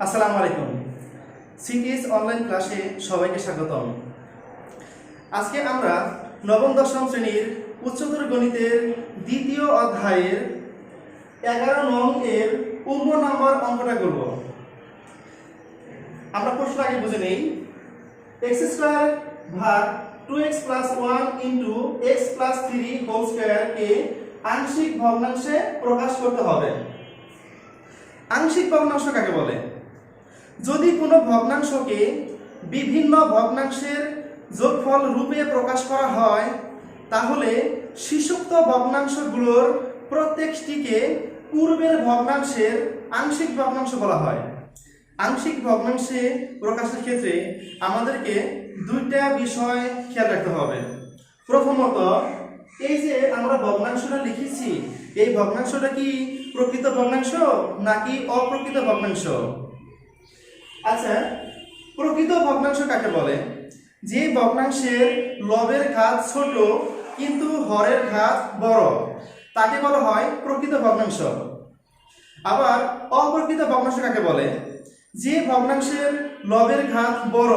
আসসালামু আলাইকুম। CTS online ক্লাসে সবাইকে স্বাগতম। আজকে আমরা নবম দশম শ্রেণীর উচ্চতর গণিতের দ্বিতীয় অধ্যায়ের 11 নং এর 15 নম্বর অঙ্কটা করব। আমরা প্রশ্ন আগে বুঝে নেই। x² ভাগ 2x + 1 * x + 3 হোল স্কয়ার কে আংশিক ভগ্নাংশে প্রকাশ করতে হবে। আংশিক ভগ্নাংশ কাকে বলে? যদি কোনো ভগ্নাংশকে বিভিন্ন ভগ্নাংশের যোগফল রূপে প্রকাশ করা হয় তাহলে শীর্ষোক্ত ভগ্নাংশগুলোর প্রত্যেকটিকে পূর্বের ভগ্নাংশের আংশিক ভগ্নাংশ বলা হয়। আংশিক ভগ্নাংশে প্রকাশের ক্ষেত্রে আমাদেরকে দুইটা বিষয় খেয়াল রাখতে হবে। প্রথমত, এই যে আমরা ভগ্নাংশটা লিখেছি, এই ভগ্নাংশটা কি প্রকৃত ভগ্নাংশ নাকি অপ্রকৃত ভগ্নাংশ? আচ্ছা, প্রকৃত ভগ্নাংশ কাকে বলে? যে ভগ্নাংশের লবের ঘাত ছোট কিন্তু হরের ঘাত বড়, তাকে বলা হয় প্রকৃত ভগ্নাংশ। আবার অপ্রকৃত ভগ্নাংশ কাকে বলে? যে ভগ্নাংশের লবের ঘাত বড়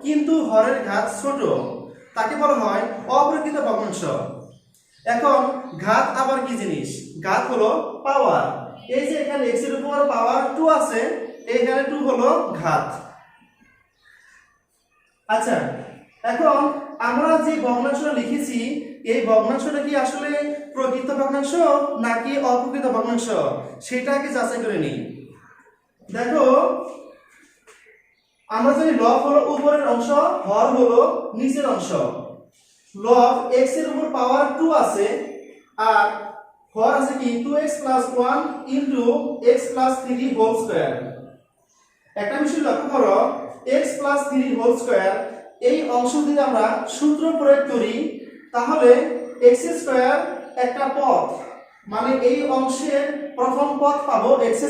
কিন্তু হরের ঘাত ছোট, তাকে বলা হয় অপ্রকৃত ভগ্নাংশ। এখন ঘাত আবার কি জিনিস? ঘাত হলো পাওয়ার। এই যে এখানে x এর উপর পাওয়ার 2 আছে, এখানে 2 হলো ঘাত। আচ্ছা, এখন আমরা যে ভগ্নাংশটা লিখেছি, এই ভগ্নাংশটা কি আসলে প্রকৃত ভগ্নাংশ নাকি অপ্রকৃত ভগ্নাংশ সেটাকে যাচাই করে নিই। দেখো, আমরা জানি লব হলো উপরের অংশ, হর হলো নিচের অংশ। লব x এর উপর পাওয়ার 2 আছে আর হর আছে কি 2x + 1 * x + 3 হোল স্কয়ার। একটা বিষয় লক্ষ্য করো, x + 3 হোল স্কয়ার এই অংশ যদি আমরা সূত্র প্রয়োগ করি তাহলে x² একটা পদ, মানে এই অংশের প্রথম পদ পাবো x²,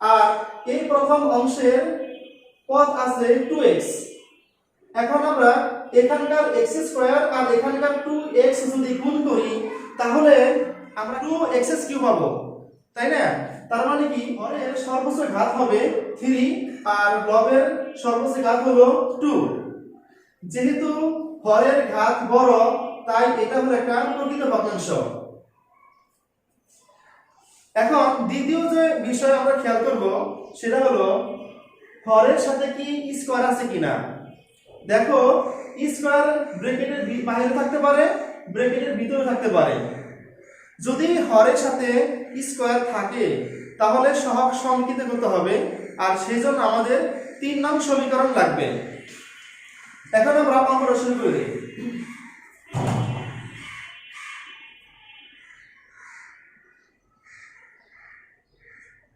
আর এই প্রথম অংশের পদ আছে 2x। এখন আমরা এখানকার x² আর এখানকার 2x যদি গুণ করি তাহলে আমরা 2x³ পাবো, তাই না? তার মানে কি হরের সর্বোচ্চ ঘাত হবে 3 আর লবের সর্বোচ্চ ঘাত হলো 2। যেহেতু হরের ঘাত বড় তাই এটা হলো একটা প্রকৃত ভগ্নাংশ। এখন দ্বিতীয় যে বিষয় আমরা খেয়াল করব সেটা হলো হরের সাথে কি স্কয়ার আছে কিনা। দেখো, স্কয়ার ব্র্যাকেটের বাইরে থাকতে পারে, ব্র্যাকেটের ভিতরে থাকতে পারে। যদি হরের সাথে স্কয়ার থাকে তাহলে সহগ সংকেত করতে হবে, আর সেজন্য আমাদের 3 নং সমীকরণ লাগবে। এখন আমরা অঙ্কটা শুরু করে দিই।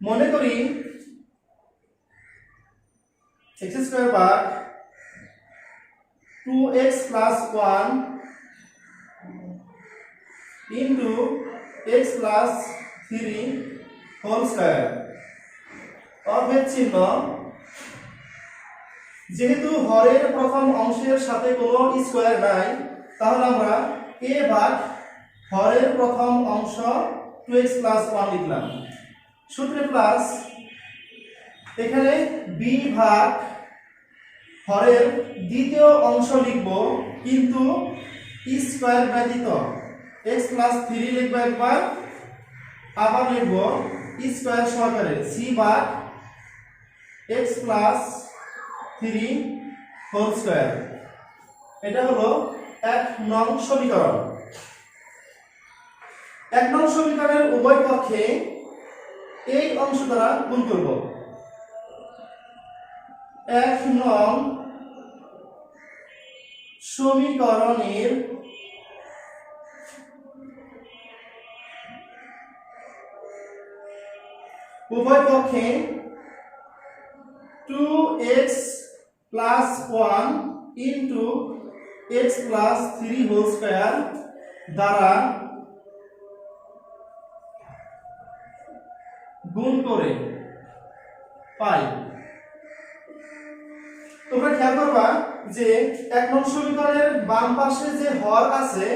মনে করি x² ভাগ 2x + 1 * x + 3 হোল স্কয়ার। অভেদ চিহ্ন, যেহেতু হরের প্রথম অংশের সাথে কোনো স্কয়ার নাই তাহলে আমরা a ভাগ হরের প্রথম অংশ 2x + 1 লিখলাম। সূত্রে প্লাস, এখানে b ভাগ হরের দ্বিতীয় অংশ লিখব কিন্তু স্কয়ার ব্যতীত। x + 3 লিখব একবার, আবার লিখব স্কয়ার সহকারে c ভাগ x + 3 হোল স্কয়ার। এটা হলো 1 নং সমীকরণ। 1 নং সমীকরণের উভয় পক্ষে এই অংশ দ্বারা গুণ করব। 1 নং সমীকরণের উভয় পক্ষে 2x + 1 * x + 3 হোল স্কয়ার দ্বারা গুণ করে পাই। তোমরা খেয়াল করবা যে 1 নং সমীকরণের বাম পাশে যে হর আছে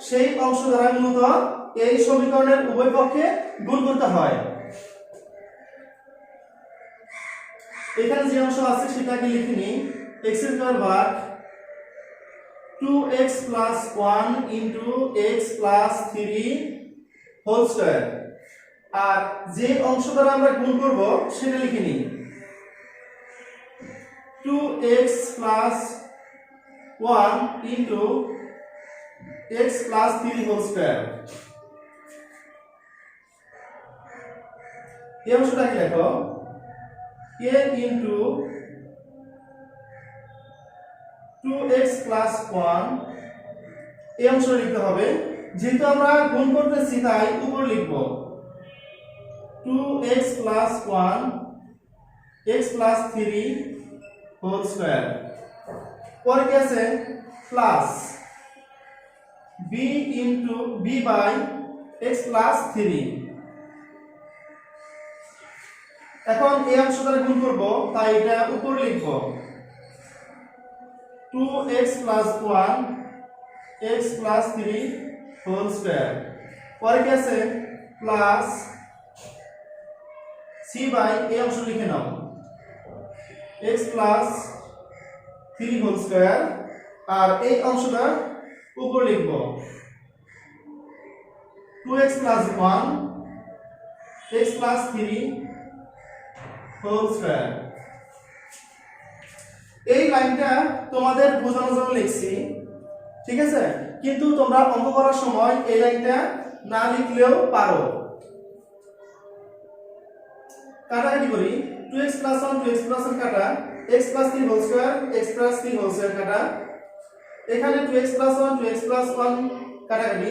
সেই অংশ দ্বারা মূলত এই সমীকরণের উভয় পক্ষে গুণ করতে হয়। এখানে যে অংশ আছে সেটাকে লিখে নিই x স্কয়ার ভাগ 2x plus 1 into x plus 3 whole square. আর যে অংশ দ্বারা আমরা গুণ করব সেটা লিখে নিই 2x plus 1 into x plus 3 whole square. এই অংশটাকে লেখো a into 2x plus 1 এই অংশটা লিখতে হবে, যেহেতু আমরা গুণ করতেছি তাই উপর লিখব 2x plus 1 x plus 3 whole square. পরে কি আছে plus b into b by x plus 3। এখন এই অংশ দ্বারা গুণ করব তাই এটা উপর লিখব 2x plus 1 x plus 3 whole square. পরে কি আছে প্লাস c বাই এই অংশ লিখে নাও x plus 3 হোল স্কয়ার। আর এই অংশটা উপর লিখব 2x plus 1 x plus 3 whole square. এই লাইনটা তোমাদের বোঝানোর জন্য লিখছি, ঠিক আছে? কিন্তু তোমরা অঙ্ক করার সময় এই লাইনটা না লিখলেও পারো। কাটাকাটি করি 2x plus 1 2x plus 1 কাটা x plus 3 whole square x plus 3 whole square কাটা। এখানে 2x plus 1 2x plus 1 কাটাকাটি।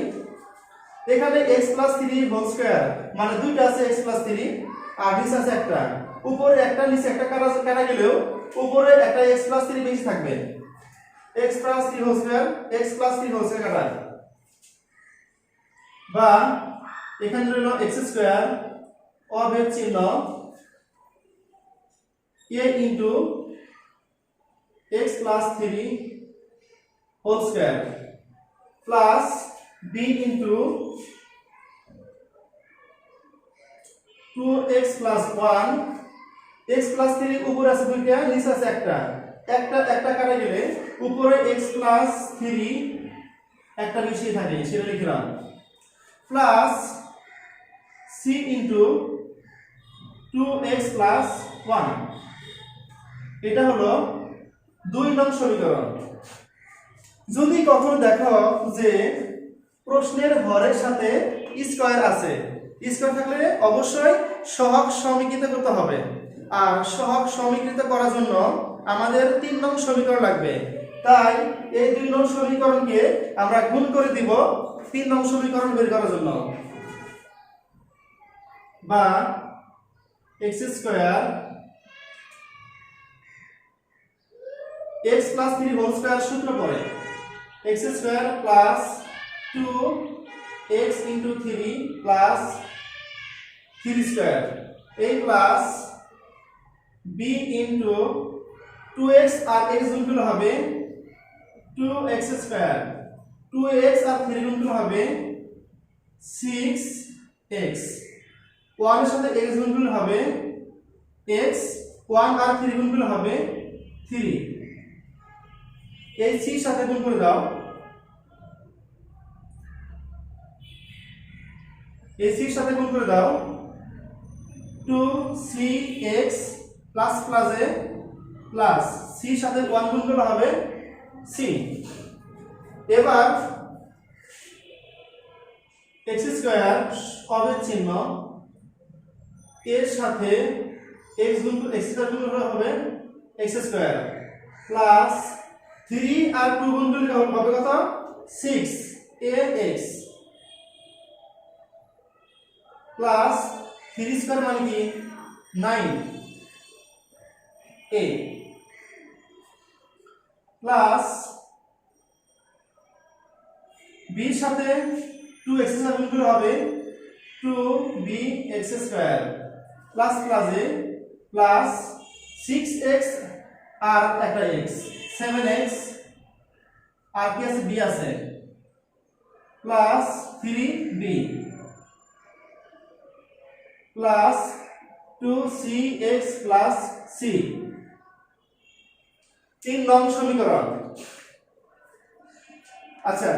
এখানে x plus 3 হোল স্কয়ার মানে দুইটা আছে x plus 3 আর নিচে আছে একটা, উপরে একটা নিচে একটা কাটা গেলেও উপরে একটা x plus 3 বেশি থাকবে। x plus 3 whole square x plus 3 whole square কাটা, বা এখানে রইল x স্কয়ার অভেদ চিহ্ন a into x plus 3 whole square plus b into 2x plus 1 x plus 3 উপরে আছে দুইটা নিচে আছে একটা কাটা গেলে উপরে x plus 3 একটা বেশি থাকে সেটা লিখলাম plus c into 2x plus 1। এটা হলো 2 নং সমীকরণ। যদি কখনো দেখো যে প্রশ্নের হরের সাথে স্কয়ার আছে, স্কয়ার থাকলে অবশ্যই সহগ সমীকৃত করতে হবে। আর সহগ সমীকৃত করার জন্য আমাদের 3 নং সমীকরণ লাগবে। তাই এই 2 নং সমীকরণকে আমরা গুণ করে দিব 3 নং সমীকরণ বের করার জন্য, বা x square x plus 3 whole square সূত্র পড়ে x square plus 2x into 3 plus 3 square এই প্লাস b into 2x আর x গুণ করলে হবে 2x স্কয়ার 2x আর 3 গুণ করলে হবে 6x 1 এর সাথে x গুণ করলে হবে x 1 আর 3 গুণ করলে হবে 3। এই c সাথে গুণ করে দাও, এই c সাথে গুণ করে দাও 2cx প্লাস প্লাসে প্লাস c সাথে 1 গুণ করলে হবে c। এবার x স্কয়ার অভেদ চিহ্ন এর সাথে x গুণ x স্কয়ার গুণ করলে হবে x স্কয়ার প্লাস 3 আর 2 গুণ করলে হবে কত 6ax প্লাস 3 স্কয়ার মানে কি 9a প্লাস b এর সাথে 2x স্কয়ার গুণ করলে হবে 2bx স্কয়ার প্লাস প্লাসে প্লাস 6x আর একটা x 7x আর কি আছে b আছে plus 3b plus 2cx plus c 3 নং সমীকরণ। আচ্ছা,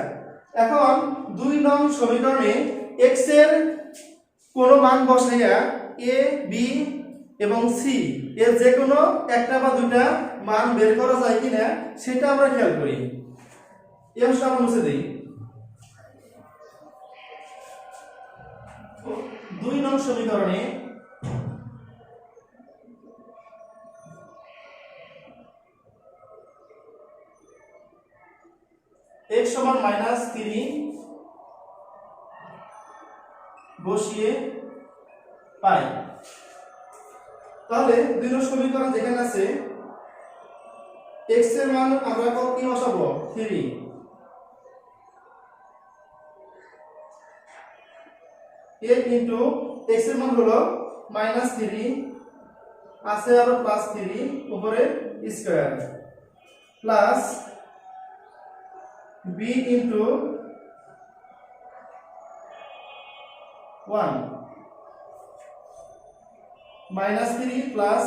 এখন 2 নং সমীকরণে x এর কোন মান বসাইয়া a b এবং c এর যে কোনো একটা বা দুইটা মান বের করা যায় কিনা সেটা আমরা খেয়াল করি। এই অংশটা আমরা মুছে দেই। 2 নং সমীকরণে x সমান -3 বসিয়ে পাই। তাহলে 2 নং সমীকরণ যেখানে আছে x এর মান আমরা কত কি বসাবো 3, a ইনটু x এর মান হলো -3 আছে আর +3 উপরে square plus b into 1 -3 plus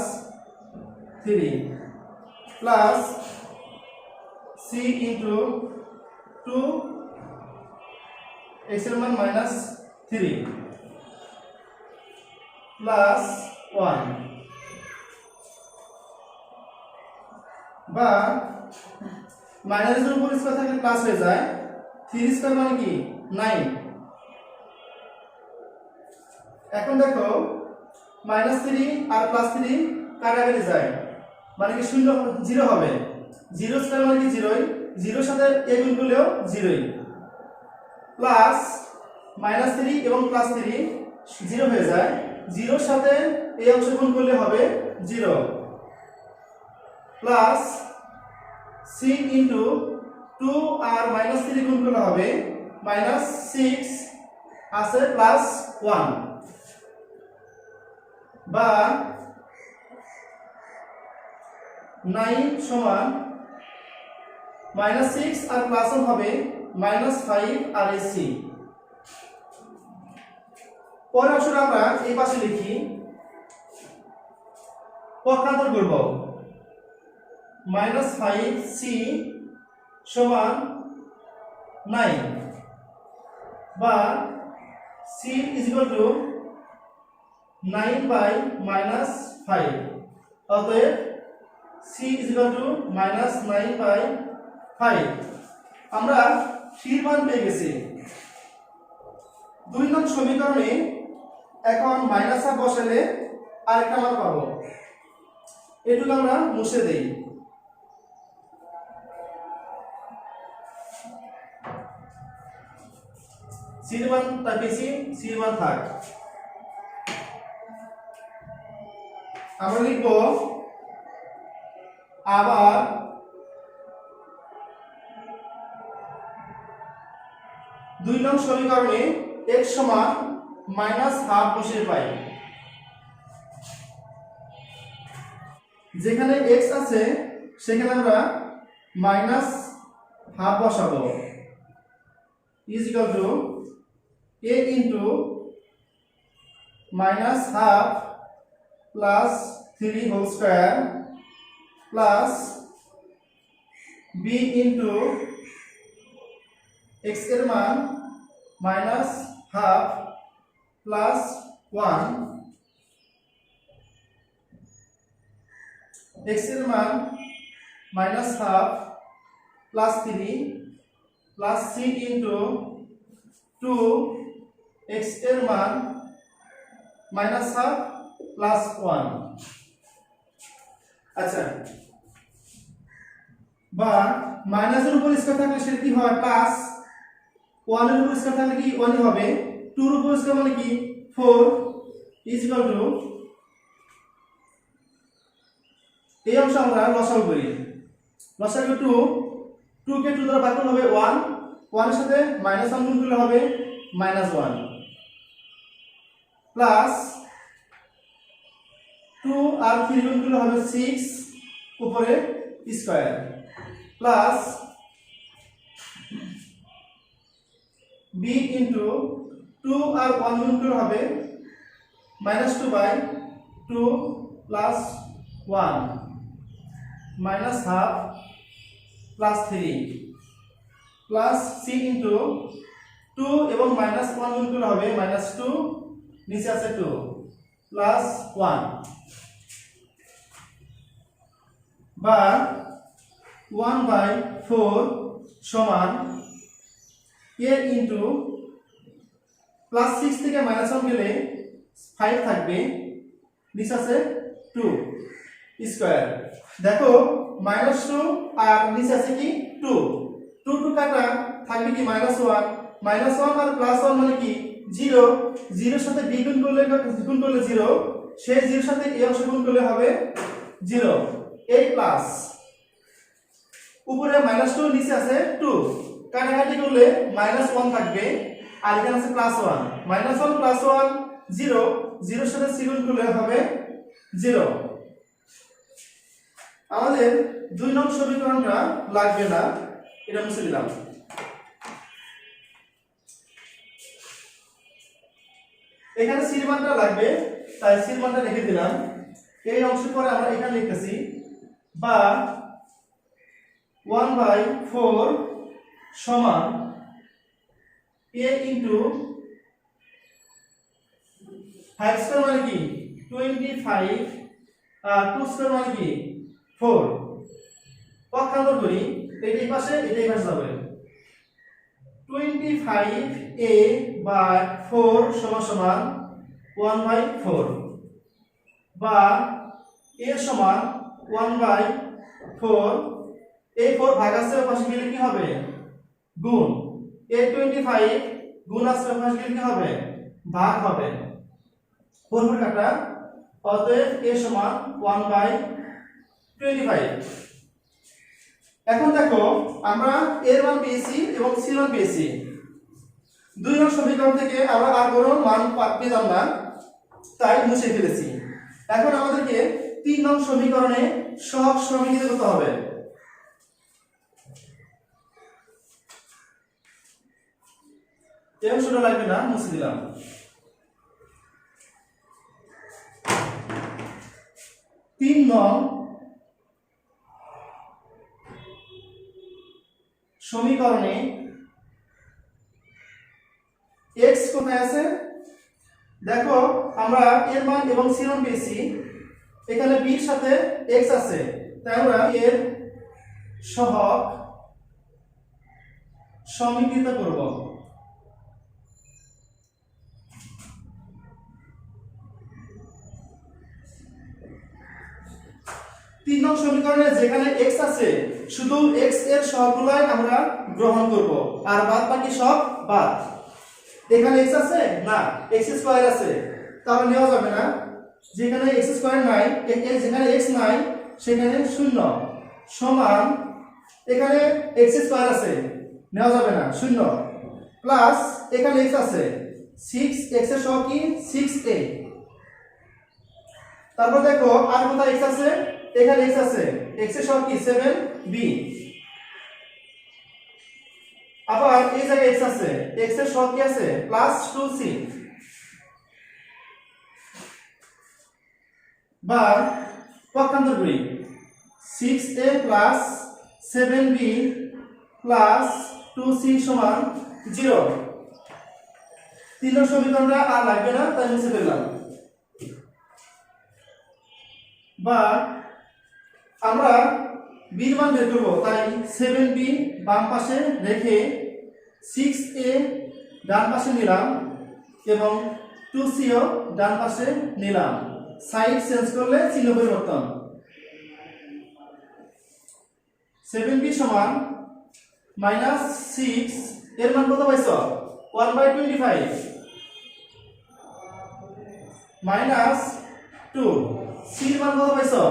3 plus c into 2 x এর মান -3 প্লাস 1 বা মাইনাসের উপর স্কয়ার থাকলে প্লাস হয়ে যায়। 3 স্কয়ার মানে কি 9। এখন দেখো -3 আর +3 কাটাকাটি যায় মানে কি 0 হবে। 0 স্কয়ার মানে কি 0, 0 এর সাথে a গুণ করলেও 0ই প্লাস -3 এবং +3 0 হয়ে যায়। 0 এর সাথে এই অংশ গুণ করলে হবে 0 প্লাস c ইনটু 2 আর -3 গুণ করলে হবে -6 আছে প্লাস 1 বা 9 সমান -6 আর প্লাস 1 হবে -5 আর c। পরের অংশটা আমরা এই পাশে লিখি, পক্ষান্তর করব। -5c সমান 9 বা c is equal to 9 by -5। অতএব c is equal to -9 by 5। আমরা c এর মান পেয়ে গেছি। 2 নং সমীকরণে এখন মাইনাস হাফ বসালে আরেকটা মান পাবো। এটুকু আমরা মুছে দেই। c এর মান পেয়েছি, c এর মান থাক। আমরা লিখব আবার 2 নং সমীকরণে x সমান -হাফ বসিয়ে পাই। যেখানে x আছে সেখানে আমরা -হাফ বসাবো is equal to a into -half plus 3 whole square plus b into x এর মান -half plus 1 x এর মান -half plus 3 plus c into 2 x এর মান -half plus 1। আচ্ছা, বা মাইনাসের উপর স্কয়ার থাকলে সেটা কি হয় প্লাস, 1 এর উপর স্কয়ার থাকলে কি 1 হবে, 2 এর উপর স্কয়ার মানে কি 4 is equal to এই অংশ আমরা লসাগু করি। লসাগু 2 কে 2 দ্বারা ভাগ করলে হবে 1, 1 এর সাথে -1 গুণ করলে হবে -1 প্লাস 2 আর 3 গুণ করলে হবে 6 উপরে স্কয়ার প্লাস b into 2 আর 1 গুণ করলে হবে -2 by 2 plus 1 minus half plus 3 plus c into 2 এবং মাইনাস 1 গুণ করলে হবে মাইনাস 2 নিচে আছে 2 প্লাস 1 বা 1/4 সমান a ইন্টু প্লাস 6 থেকে মাইনাস 1 গেলে 5 থাকবে নিচে আছে 2 স্কয়ার। দেখো মাইনাস 2 আর নিচে আছে কি 2 2 কাটা থাকবে কি মাইনাস 1 মাইনাস 1 আর প্লাস 1 মানে কি 0 0 এর সাথে b গুণ করলে 0 সেই 0 এর সাথে a অংশ গুণ করলে হবে 0 এই প্লাস উপরে মাইনাস 2 নিচে আছে 2 কাটাকাটি করলে মাইনাস 1 থাকবে আর এখানে আছে প্লাস 1 মাইনাস 1 প্লাস 1 0 0 এর সাথে c গুণ করলে হবে 0। আমাদের 2 নং সমীকরণটা লাগবে না, এটা মুছে দিলাম। এখানে c এর মানটা লাগবে, তাই c এর মানটা রেখে দিলাম। এই অংশ পরে আমরা এখানে লিখতেছি বা 1/4 সমান a ইনটু 5 স্কয়ার মানে কি 25 আর 2 স্কয়ার মানে কি 4 পক্ষান্তর করি এই পাশে যাবে 25a/4 সমান 1/4 বা a সমান 1/4 এই 4 ভাগ আছে ওই পাশে গেলে কি হবে গুণ a 25 গুণ আছে ওই পাশে গেলে কি হবে ভাগ হবে 4 ভাগ কাটা অতএব a সমান 1/25। এখন দেখো আমরা এর মান পেয়েছি এবং c এর মান পেয়েছি। 2 নং সমীকরণ থেকে আমরা আর কোনো মান পেলাম না, তাই মুছে ফেলেছি। এখন আমাদেরকে 3 নং সমীকরণে সহগ সমীকরণ করতে হবে। এই অংশটা লাগবে না, মুছে দিলাম। তিন নং সমীকরণে x কোথায় আছে দেখো, আমরা এর মান এবং c এর মান পেয়েছি, এখানে b এর সাথে x আছে, তাই আমরা এর সহগ সমীকৃত করব। তিন নং সমীকরণে যেখানে x আছে শুধু x এর সহগগুলাই আমরা গ্রহণ করব আর বাদ বাকি সব বাদ। এখানে x আছে না, x স্কয়ার আছে, তাহলে নেওয়া যাবে না। যেখানে x স্কয়ার নাই, যেখানে x নাই সেখানে 0 সমান এখানে x স্কয়ার আছে, নেওয়া যাবে না 0 প্লাস এখানে x আছে 6 x এর সহগ কি 6a। তারপর দেখো আর কোথায় x আছে, এখানে x আছে, x এর সহগ কি 7b। আবার এই জায়গায় x আছে, x এর সহগ কি আছে প্লাস 2c বা পক্ষান্তর করি 6a plus 7b plus 2c সমান 0। 3 নং সমীকরণটা আর লাগবে না, তাই মুছে ফেললাম। বা আমরা b এর মান বের করব, তাই 7b বাম পাশে রেখে 6a ডান পাশে নিলাম এবং 2c ও ডান পাশে নিলাম। সাইড চেঞ্জ করলে চিহ্ন পরিবর্তন। 7b সমান -6 এর মান কত পাইছো 1/25 মাইনাস 2 c এর মান কত পাইছো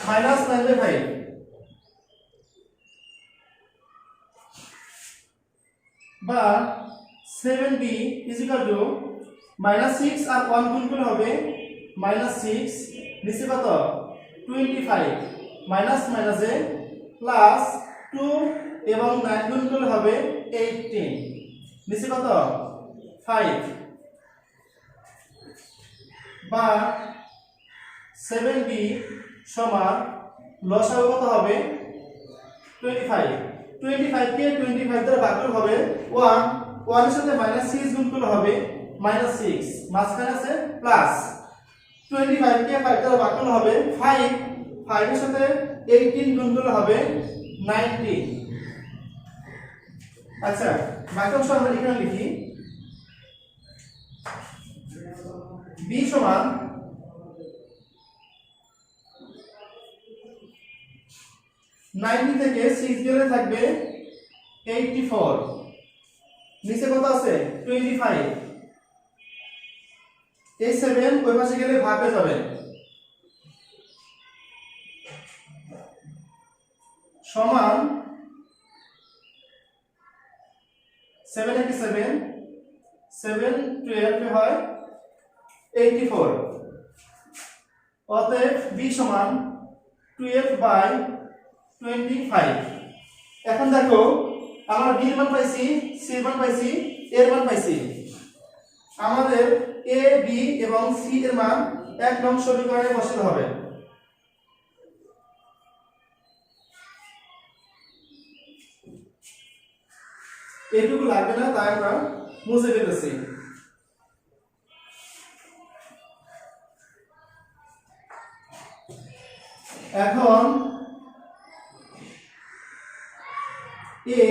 -9/5 বা 7b = -6 আর 1 গুণ করলে হবে -6 নিচে কত 25 মাইনাস মাইনাসে প্লাস 2 এবং 9 গুণ করলে হবে 18 নিচে কত 5 বা 7b সমান লসাগু কত হবে 25 25 কে 25 দ্বারা ভাগ করলে হবে 1 1 এর সাথে -6 গুণ করলে হবে -6 মাঝখানে আছে প্লাস 25 কে 5 দ্বারা ভাগ করলে হবে 5 5 এর সাথে 18 গুণ করলে হবে 19 আচ্ছা বাকি অংশ আমরা এখানে লিখি b সমান 90 থেকে 6 গেলে থাকবে 84 নিচে কত আছে 25 এই 7 ওই পাশে গেলে ভাগ হয়ে যাবে সমান 7 একে 7 7 12 হয় 84 অতএব b সমান 12/25 এখন দেখো আমরা b এর মান পাইছি c এর মান পাইছি a এর মান পাইছি আমাদের a b এবং c এর মান এক নং সমীকরণে বসাতে হবে এটুকু লাগবে না তাই আমরা মুছে ফেলেছি এখন a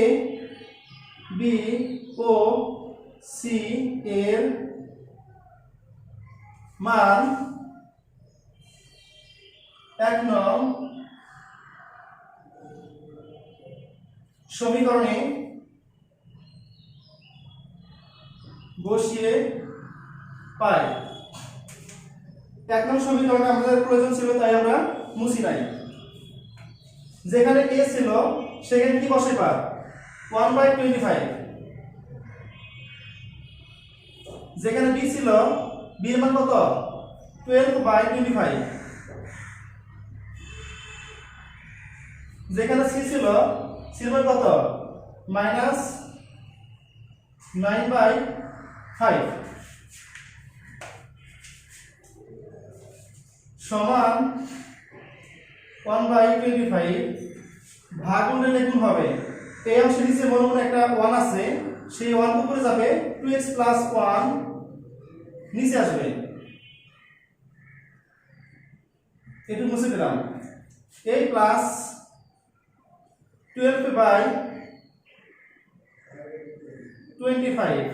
b ও c এর মান এক নং সমীকরণে বসিয়ে পাই এক নং সমীকরণে আমাদের প্রয়োজন ছিল তাই আমরা মুছি নাই যেখানে a ছিল সেখানে কি বসাইবা 1/25 যেখানে b ছিল b এর মান কত 12/25 যেখানে c ছিল c এর মান কত -9/5 সমান 1/25 ভাগগুণে লিখুন হবে এই অংশের নিচে মনে মনে একটা 1 আছে সেই 1 উপরে যাবে 2x + 1 নিচে আসবে এটুকু মুছে দিলাম এই প্লাস 12/25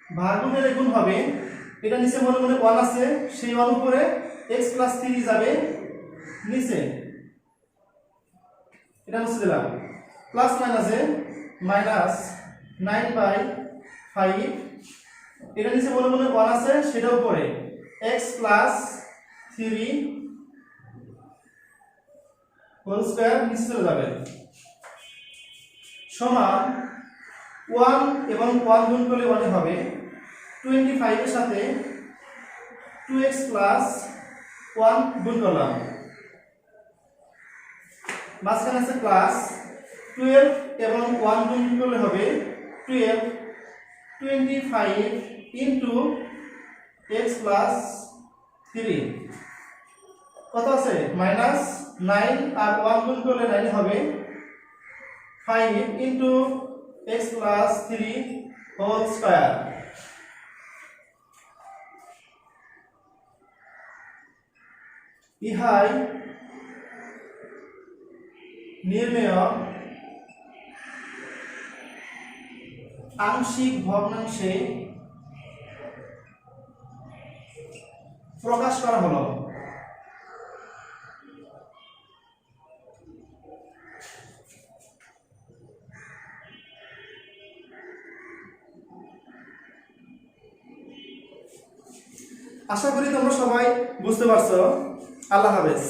ভাগগুণে লিখুন হবে এটা নিচে মনে মনে 1 আছে সেই 1 উপরে x + 3 যাবে নিচে এটা মুছে দিলাম প্লাস মাইনাসে -9/5 এটা নিচে মনে মনে 1 আছে সেটা উপরে x + 3 হোল স্কয়ার নিচে চলে যাবে সমান 1 এবং 1 গুণ করলে 1 হবে 25 এর সাথে 2x + 1 গুণ করলাম মাঝখানে আছে প্লাস 12 এবং 1 গুণ করলে হবে 12 25 ইনটু x + 3 কত আছে -9 আর 1 গুণ করলে 9 হবে 5 ইনটু x + 3 হোল স্কয়ার ইহাই নির্ণয় আংশিক ভগ্নাংশে প্রকাশ করা হলো আশা করি তোমরা সবাই বুঝতে পারছো আল্লাহ হাফেজ।